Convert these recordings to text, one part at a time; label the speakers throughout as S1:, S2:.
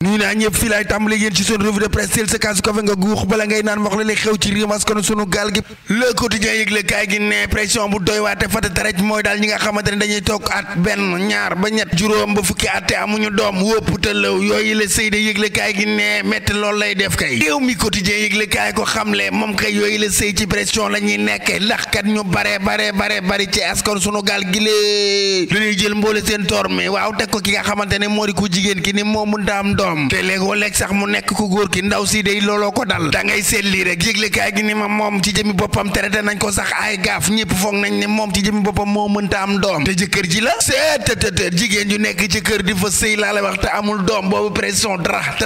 S1: nuy naa ñëpp fii laay tàmbali yéen ci seen revue de presse teel sa kaasu kafe nga guux bala ngay naan wax la lay xew ci réew askanu sunu gaal gi le quotidien yëgle kaay gi ne pression bu doy waate fata taraj mooy daal ñi nga xamante ne dañuy toog at benn ñaar ba ñett juróom ba fukki at te amuñu doom wópp tëllaw yooyu la sëy de yëgle kaay gi ne metti loolu lay def kay réew mi quotidien yëgle kaay ko xamle moom kay yooyu la sëy ci pression la ñuy nekke ndax kat ñu bari ci askanu sunu gaal gi lee lu ñuy jël mboole seen toor mi waaw teg ko ki nga xamante ne moo di ku jigéen ki ni moo mënta am doom te léeg-léeg sax mu nekk ku góor ki ndaw si day looloo ko dal da ngay seet lii rek yëglekaay gi ni ma moom ci jëmi boppam traité nañ ko sax ay gaaf ñëpp foog nañ ne moom ci jëmi boppam moo mënta am doom te jëkkër ji la seettëtët jigéen ju nekk ci kër di fa sëy laa la wax te amul doom boobu pression dara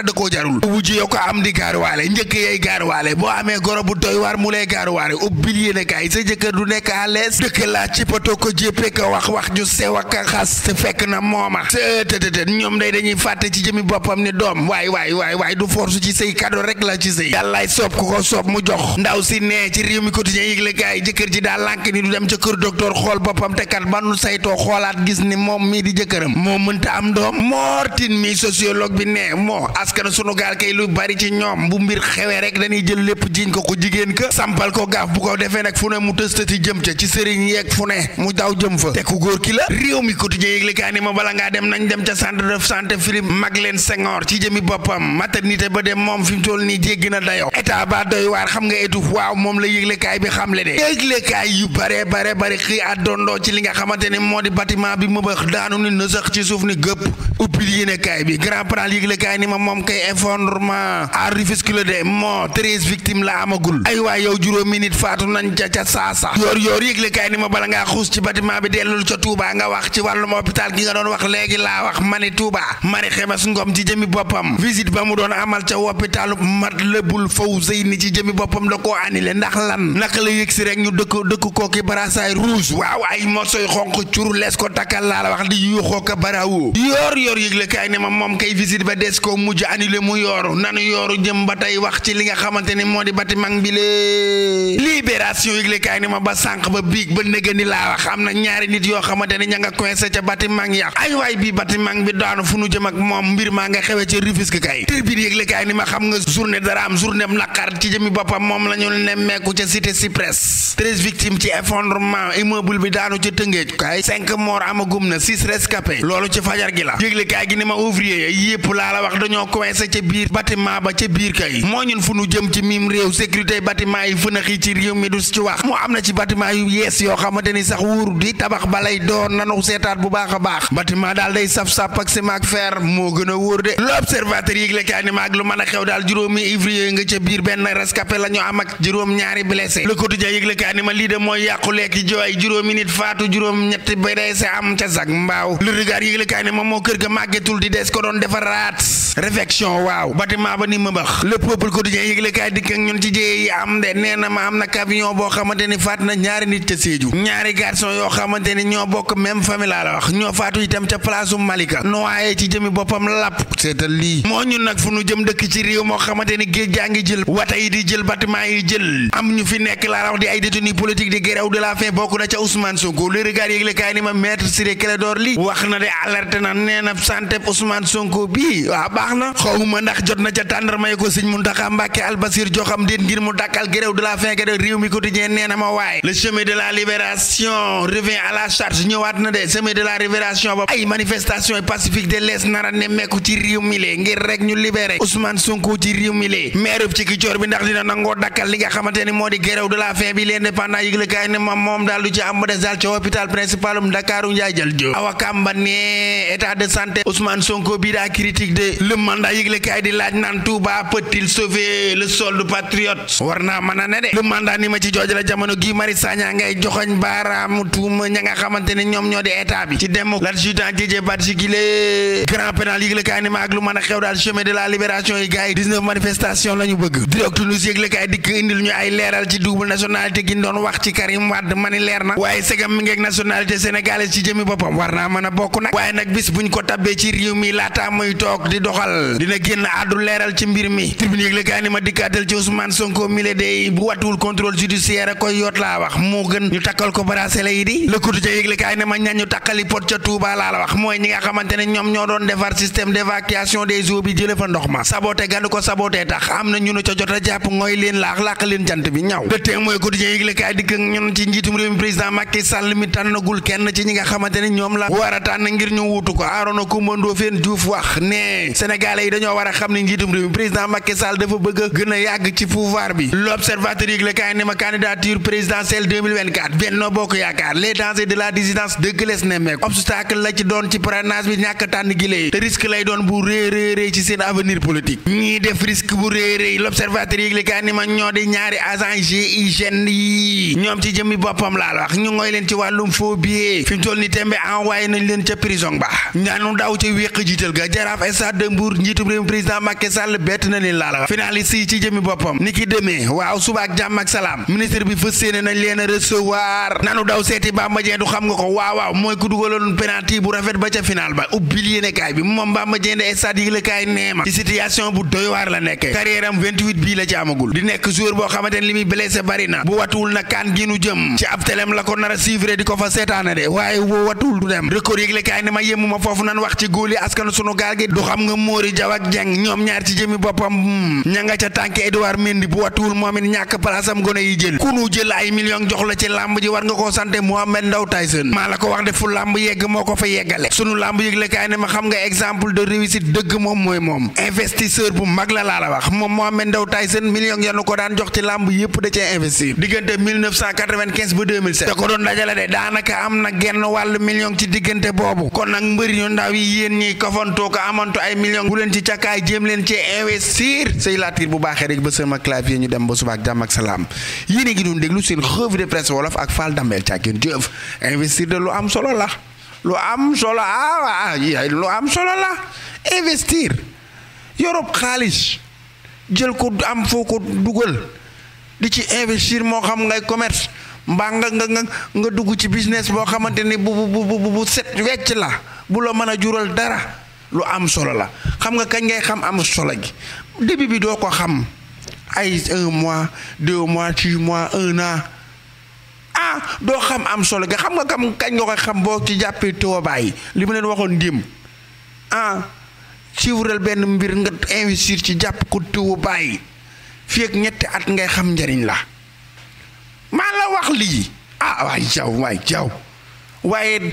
S1: da koo jarul wujj yoo ko am di gaaruwaale njëkk yay gaaruwaale boo amee goro bu doy waar mu lay gaaruwaale ubbil yéenekaay sa jëkkër du nekk à l'aise dëkk laa ci pato ko jéppee ko wax ju sew ak xas te fekk na mooma seettëtët ñoom day dañuy fàtte ci jëmi boppam ni doom waay du force ci sëy cadeau rek la ci sëy yàllaay soob ku ko soob mu jox ndaw si ne ci réew mi quotidien yëgle gaay jëkkër ji daa lànk ni du dem ca kër docteur xool boppam te kat ba nu saytoo xoolaat gis ni moom mii di jëkkëram moo mënta am doom moortin mi sociologue bi ne moo askan sunu gaal kay lu bari ci ñoom bu mbir xewee rek dañuy jël lépp jiñ ko jigéen ka sampal ko gaaf bu ko defee nag fu ne mu tëstati jëm ca ci sëriñ yeeg fu ne mu daw jëm fa te ku góor ki la réew mi quotidien yëgle gaay ni ma bala ngaa dem nañ dem ca centre de santé Philippe Maguilène Senghor ci jëmi boppam maternité ba dem moom fi mu toll nii jéggi na dayo état ba doy waar xam nga étuf waaw moom la yëglekaay bi xamle de yëglekaay yu bare xëy àddondoo ci li nga xamante ne moo di bâtiment bi mëbax daanu ni na sax ci suuf ni gëpp uppil yéenekaay bi grand plan yëglekaay ni ma moom kay effondrement à Rufisque de moo 13 victimes la amagul ay waay yow juróomi nit faatu nañ ca saasa yoor yëglekaay ni ma bala ngaa xuus ci bâtiment bi dellul ca Touba nga wax ci wàllum hôpital gi nga doon wax léegi laa wax mani Touba mari xemes ngom ci jëmi boppam visite ba mu doon amal ca hôpitalu Matlaboul Fawzayni ci jëmi boppam da koo annulé ndax lan naka la yëg si rek ñu dëkk kooki brassard rouge waaw ay morsoy xonq curu lees ko takkal laa la wax di yuuxoo ko barawo yoor yëgle kaay ne ma moom kay visite ba des ko mujj annulé mu yooru nanu yooru jëm ba tey wax ci li nga xamante ne moo di bâtiment bi lee libération yëgle kaay ne ma ba sànq ba biig ba nëga ni laa wax am na ñaari nit yoo xamante ne ña nga coincé ca bâtiment ya ay waay bi bâtiment bi daanu fu nu jëm ak moom mbir maa nga xewe ci Rufisque kay tribune yëgle kaay ni ma xam nga journée daraam journée naqar ci jëmi boppam moom la ñu nemmeeku ca cité Cyprès 13 victimes ci effondrement immeuble bi daanu ca Tëngéej kay 5 morts amagum na 6 rescapés loolu ci fajar gi la yëgle kaay gi ni ma ouvrier yépp laa la wax dañoo coincé ca biir bâtiment ba ca biir kay moo ñun fu nu jëm ci mim réew sécurité bâtiment yi fënax yi ci réew mi du ci wax moo am na ci bâtiment yu yees yoo xamante ni sax wuur di tabax balay doon nanu seetaat bu baax a baax bâtiment daal day saf-sap ak ciment ak fer moo gën a wóor de l'observateur yëgle kaay ni ma ak lu mën a xew daal juróomi ouvrier nga ca biir benn rescapé la ñu am ak juróom ñaari blessé le quotidien yëgle kaay ni ma lii de mooy yàqu lekki jooy juróomi nit faatu juróom ñetti blessé am ca Zac Mbao le regard yëgle kaay ni ma moo kër ga màggetul di des ko doon defaraat réfection waaw bâtiment ba ni ma bax le peuple quotidien yëgle kaay dikk ak ñun ci jéye yi am de nee na ma am na camion boo xamante ni faat na ñaari nit ca Sédhiou ñaari garçon yoo xamante ni ñoo bokk même famille laa la wax ñoo faatu itam ca place u Malika noyé ci jëmi boppam lapp seetal lii moo ñun nag fu nu jëm dëkk ci réew moo xamante ni géej gaa ngi jël wata yi di jël bâtiment yi jël am ñu fi nekk laa la wax di ay détenus politique di grève de la faim bokk na ca Ousmane Sonko le regard yëgle kaay ni ma maître Ciré Clédor Ly wax na de alerte na nee na santé Ousmane Sonko bii waaw baax na xawma ndax jot na ca tàndarma ko sëñ Mountakha Mbacké Albasir joxam déet ngir mu dakkal grève de la faim ga de réew mi quotidien nee na ma waaye le chemin de la libération revient à la charge ñëwaat na de chemin de la libération ba ay manifestation pacifique de lees nara ne mekku ci réew mi lee ngir rek ñu libéré Ousmane Sonko ci réew mi lee maire ci Ziguinchor bi ndax dina nangoo dakkal li nga xamante ni moo di grève de la faim bi l'indépendant yëgle kaay ne moom daal du ci am ba des daal ci hôpital principalum Dakaru Ndiaye jël jo awakamba ne état de santé Ousmane Sonko bi daa critique de le mandat yëgle kaay di laaj naan Touba peut-il sauver le solde patriote war naa mën a ne de le mandat ni ma ci jooju la jamono gi Mari Sagna ngay joxoñ baaraamu tuuma ña nga xamante ne ñoom ñoo di état bi ci dem l'adjudant Didier Badji gile grand pénal yëgle kaay ni ma ak lu mën a xew daal chemin de la libération yi gars yi 19 manifestation la ñu bëgg direct news yëgle kaay dikk indil ñu ay leeral ci double nationalité gi ñu doon wax ci Karim Wade mani leer na waaye segam mi ngeeg nationalité sénégalaise ci jëmi boppam war naa mën a bokk nag waaye nag bis buñ ko tabbee ci réew mi laata muy toog di doxal Sall dina génn àddu leeral ci mbir mi tribune yëgle kaay ni ma dikkaatal ci Ousmane Sonko mile day bu wattuwul contrôle judiciaire koy yoot laa wax moo gën ñu takkal ko bracelet yi di Le Quotidien yëgle kaay ni ma ñañu takkali pot ca Touba laa la wax mooy ñi nga xamante ne ñoom ñoo doon defar système d'évacuation des eaux bi jële fa ndox ma saboté gandu ko saboté tax am na ñu nu ca jot a jàpp ngooy leen làq leen jant bi ñaw Le Témoin mooy Quotidien yëgle kaay dikk ak ñun ci njiitum réew mi président Macky Sall mi tànnagul kenn ci ñi nga xamante ne ñoom la war a tànn ngir ñu wuutu ko Arona Coumba Ndoffène Diouf wax ne Sénégalais yi dañoo war a xam ne njiitum réew mi président Macky Sall dafa bëgg a gën a yàgg ci pouvoir bi L'Observateur yëgle kaay ne ma candidature présidentielle 2024 Benno Bokk Yaakaar les dangers de la dissidence dëgg les nemmeek obstacle la ci doon ci parrainage bi ñàkk tànn gi lay te risque lay doon bu réeréeré ci seen avenir politique ñii def risque bu réeréy L'Observateur yëgle kaay ne ma ñoo di ñaari agent GIGN yi ñoom ci jëmmi boppam laa la wax ñu ngoy leen ci wàllum faux billet fi mu toll ni tembe envoyé nañ leen ca prison ba ñaanu daw ca wéq jiital ga jaraaf Stade de Mbour njiitum réew président Macky Sall bett na leen laa la wax finaliste yi ci jëmmi boppam ni ki demee waaw suba ak jàmm ak salaam ministre bi fas yéene nañ leen a recevoir nanu daw seeti Bamba Dieng du xam nga ko waaw mooy ku dugaloon penalty bu rafet ba ca final ba ubbil yéene kaay bi moom Bamba Dieng de stade yi la kaay neema ci situation bu doy waar la nekkee carrière am 28 bii la ci amagul di nekk joueur boo xamante ne li muy blessé bari na bu watuwul na kaan gi nu jëm ci ab telem la ko nar a suivre di ko fa seetaane de waaye boo watuwul du dem record yëgle kaay ne ma yemuma foofu nan wax ci góoli askanu sunu gaal gi du xam nga Mori Jaw ak Jeng ñoom ñaar ci jëmi boppam ña nga ca tànk Edouard Mendy bu watuwul moom it ñàkk place am gone yi jël ku nu jël ay millions jox la ci làmb ji war nga koo sante Mohamed Ndao Tyson maa la ko wax de fu làmb yegg moo ko fa yeggale sunu làmb yëgle kaay ne ma xam nga exemple de réussite dëgg moom mooy moom investisseur bu mag la laa la wax moom Mohamed Ndao Tyson millions yanu ko daan jox ci làmb yëpp da cee investir diggante 1995 ba 2007 da ko doon dajale de daanaka am na genn wàllu million ci diggante boobu kon nag mbër yu ndaw yi yéen ñi kafantoo ko amantu ay millions bu leen ci cakaay jéem leen ci investir say laatir bu baaxee rek ba sama clavier ñu dem ba suba ak jàmm ak salaam yéen a ngi doon déglu seen revue de presse wolof ak Fall Dambel càggeen jëf investir de lu am solo la lu am solo lu am solo la investir Europe xaalis jël ko am foo ko dugal di ci investir moo xam ngay commerce mbaa nga dugg ci business boo xamante ni bu set wecc la bu la mën a jural dara lu am solo la xam nga kañ ngay xam am solo gi début bi doo ko xam ay 1 mois 2 mois 6 mois 1 an doo xam am solo gi xam nga kañ nga koy xam boo ci jàppee tëwa bàyyi li ma leen waxoon démb siiwural benn mbir nga investir ci jàpp ko tëwa bàyyi fii ak ñetti at ngay xam njariñ la maa la wax lii waay jaw waaye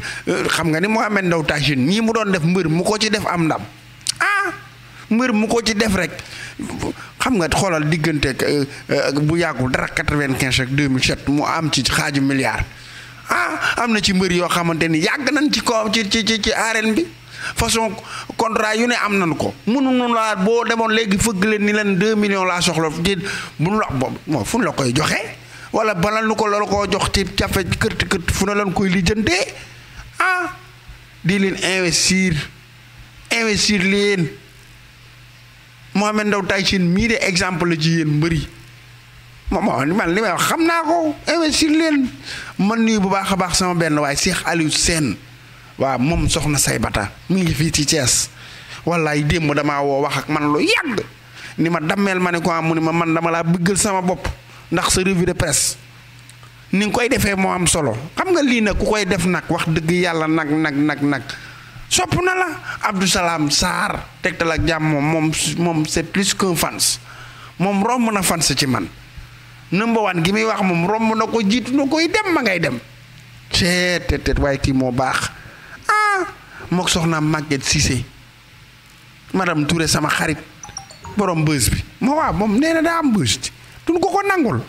S1: xam nga ni Mohamed Ndao Tyson ñii mu doon def mbër mu ko ci def am ndam mbër mu ko ci def rek xam nga xoolal diggante bu yàggul dara 95 ak 2007 mu am ci xaaju milliard am na ci mbër yoo xamante ni yàgg nañ ci ko ci arène bi façon contrat yu ne am nañ ko mënuñu laa boo demoon léegi fëgg leen ni leen 2 millions laa soxla di bu la fu la koy joxe wala balal nu ko loolu koo jox ci cafe kërti fu ne leen koy lijjantee di leen investir leen Mohamed Ndao Tyson mii de exemple la ci yéen mbëri man li may wax xam naa ko investir leen man nuyu bu baax a baax sama benn waaye Cheikh Aliou Sène waaw moom soxna say bata mu ngi fii ci Thiès wallaay démb damaa woo wax ak man lu yàgg ni ma dammeel ma ne ko mu ni ma man dama laa bëggal sama bopp ndax sa revue de presse ni nga koy defee moo am solo xam nga lii nag ku koy def nag wax dëgg yàlla nag sopp na la Abdou Salam Sarr tegtal ak jàmm moom c'est plus qu'un fans moom romb na fans ci man number one gi muy wax moom romb na ko jiitu na koy dem ma ngay dem teet waaye kii moo baax mook soxna Maguette Cissé madame Touré sama xarit borom bës bi moom nee na daa am bës duñ ko nangul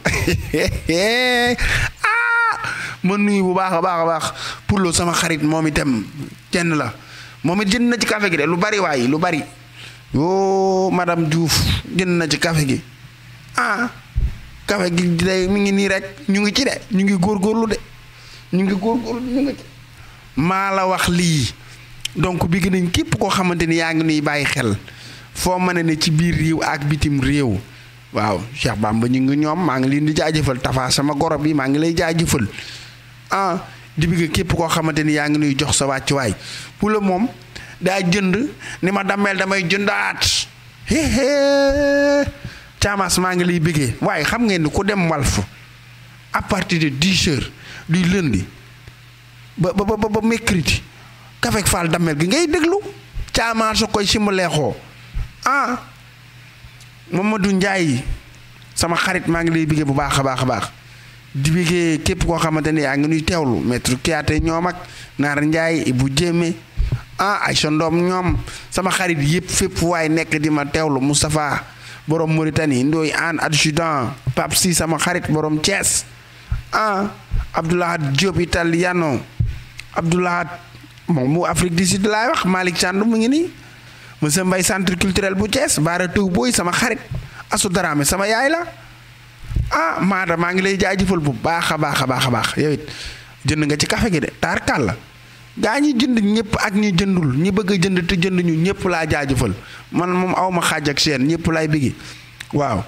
S1: ma nuyu bu baax a baax pour lo sama xarit moom itam kenn la moom it jënd na ci café gi de lu bari waaye lu bari yoo madame Diouf jënd na ci café gi café gi day mi ngi nii rek ñu ngi ci de ñu ngi góorgóorlu de ñu ngi ci maa la wax lii donc bi nañ képp koo xamante ni yaa ngi nuy bàyyi xel foo mën a ne ci biir réew ak bitim réew waaw Cheikh Bamba ñu ngi ñoom maa ngi leen di jaajëfal Tafa sama goro bi maa ngi lay jaajëfal di bëgg képp koo xamante ni yaa ngi nuy jox sa wàccuwaay pour le moom daa jënd ni ma Damel damay jëndaat Thiamas maa ngi lay bëggee waaye xam ngeen ni ku dem Walf à partir de 10h du lundi ba mercredi Café ak Fall Damel gi ngay déglu Thiamas a koy simbaleexoo Mamadou Ndiaye sama xarit maa ngi lay bëggee bu baax a baax di bëggee képp koo xamante ni yaa ngi nuy teewlu maître Kiyaate ñoom ak Naar Ndiaye Ibou Jéeme Aïcha Ndom ñoom sama xarit yëpp fépp waaye nekk di ma teewlu Moustapha borom Mauritanie Ndoy Anne adjudant Pape Si sama xarit borom Thiès Abdoulahat Diop Italiano Abdoulahat moom mu Afrique du Sud laay wax Malick Thiandoum mu ngi nii monsieur Mbaye centre culturel bu Thiès Baara Tow Boy sama xarit Asu Daraame sama yaay la Maada maa ngi lay jaajëfal bu baax a baax yow it jënd nga ci café gi de taar kàll gaa ñi jënd ñëpp ak ñi jëndul ñi bëgg a jënd te jënd ñu ñëpp laa jaajëfal man moom awma xaaj ak seen ñëpp laay bigi waaw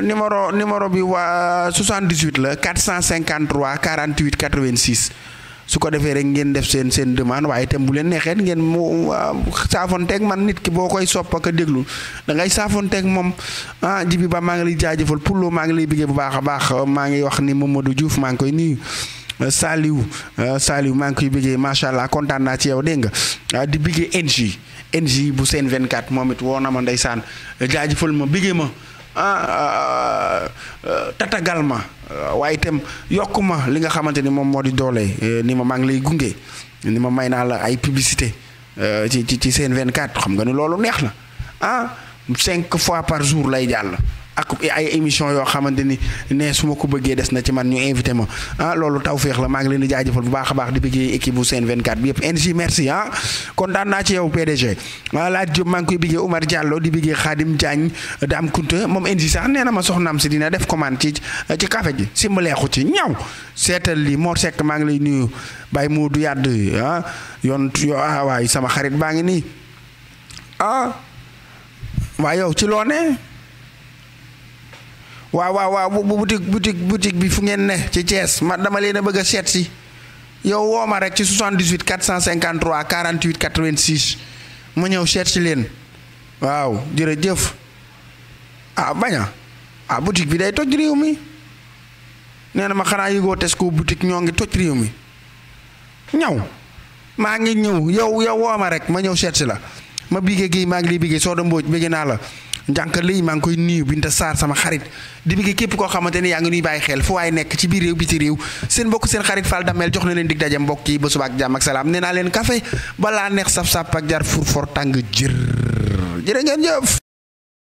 S1: numéro bi waa 78 la 453 48 86 su ko defee rek ngeen def seen demande waaye itam bu leen neexee ngeen mu saafonteeg man nit ki boo koy sopp ak a déglu da ngay saafonteeg moom Jibi Ba maa ngi lay jaajëfal Pullo maa ngi lay biggee bu baax a baax maa ngi wax ni Mamadou Diouf maa ngi koy nuyu Saliou maa ngi koy biggee macha allah kontaan naa ci yow dégg nga di biggee NG bu Sen 24 moom it woo na ma ndeysaan jaajëfal ma biggee ma tatagal ma waaye itam yokk ma li nga xamante ni moom moo di doole ni ma maa ngi lay gunge ni ma may naa la ay publicité ci Sen 24 xam nga ni loolu neex na 5 fois par jour lay jàll ak ay émission yoo xamante ni ne su ma ko bëggee des na ci man ñu invité ma loolu tawféex la maa ngi leen di jaajëfal bu baax a baax di bëggee équipe bu Sen 24 bi yëpp NG merci kontaan naa ci yow PDG laaj Diop maa ngi koy bëggee Oumar Diallo di bëggee Khadim Diagne Dame Kunta moom NG sax nee na ma soxnaam si dina def commande ci café ji simbaleexu ci ñaw seetal li Mor Seck maa ngi lay nuyu Baye Modou Yadd waay sama xarit baa ngi nii waa yow ci loo ne waaw bu boutique bi fu ngeen ne ci Thiès ma dama leen a bëgg a seet si yow woo ma rek ci 78 453 48 86 ma ñëw seet si leen waaw jërëjëf baña boutique bi day toj réew mi nee na ma xanaa yëgoo Tesco boutique ñoo ngi toj réew mi ñaw maa ngi ñëw yow woo ma rek ma ñëw seet si la ma bigee gi maa ngi lay bigee Soda Mbodj bëgg naa la njànka lii maa ngi koy nuyu Binta Sarr sama xarit di bëgg képp koo xamante ni yaa ngi nuy bàyyi xel fu waaye nekk ci biir réew biti réew seen mbokk seen xarit Fall Damel jox na leen dig daje mbokk yi ba suba ak jàmm ak salaam nee naa leen café balaa neex saf-sàpp ak jar fur for tàng jër ngeen jëf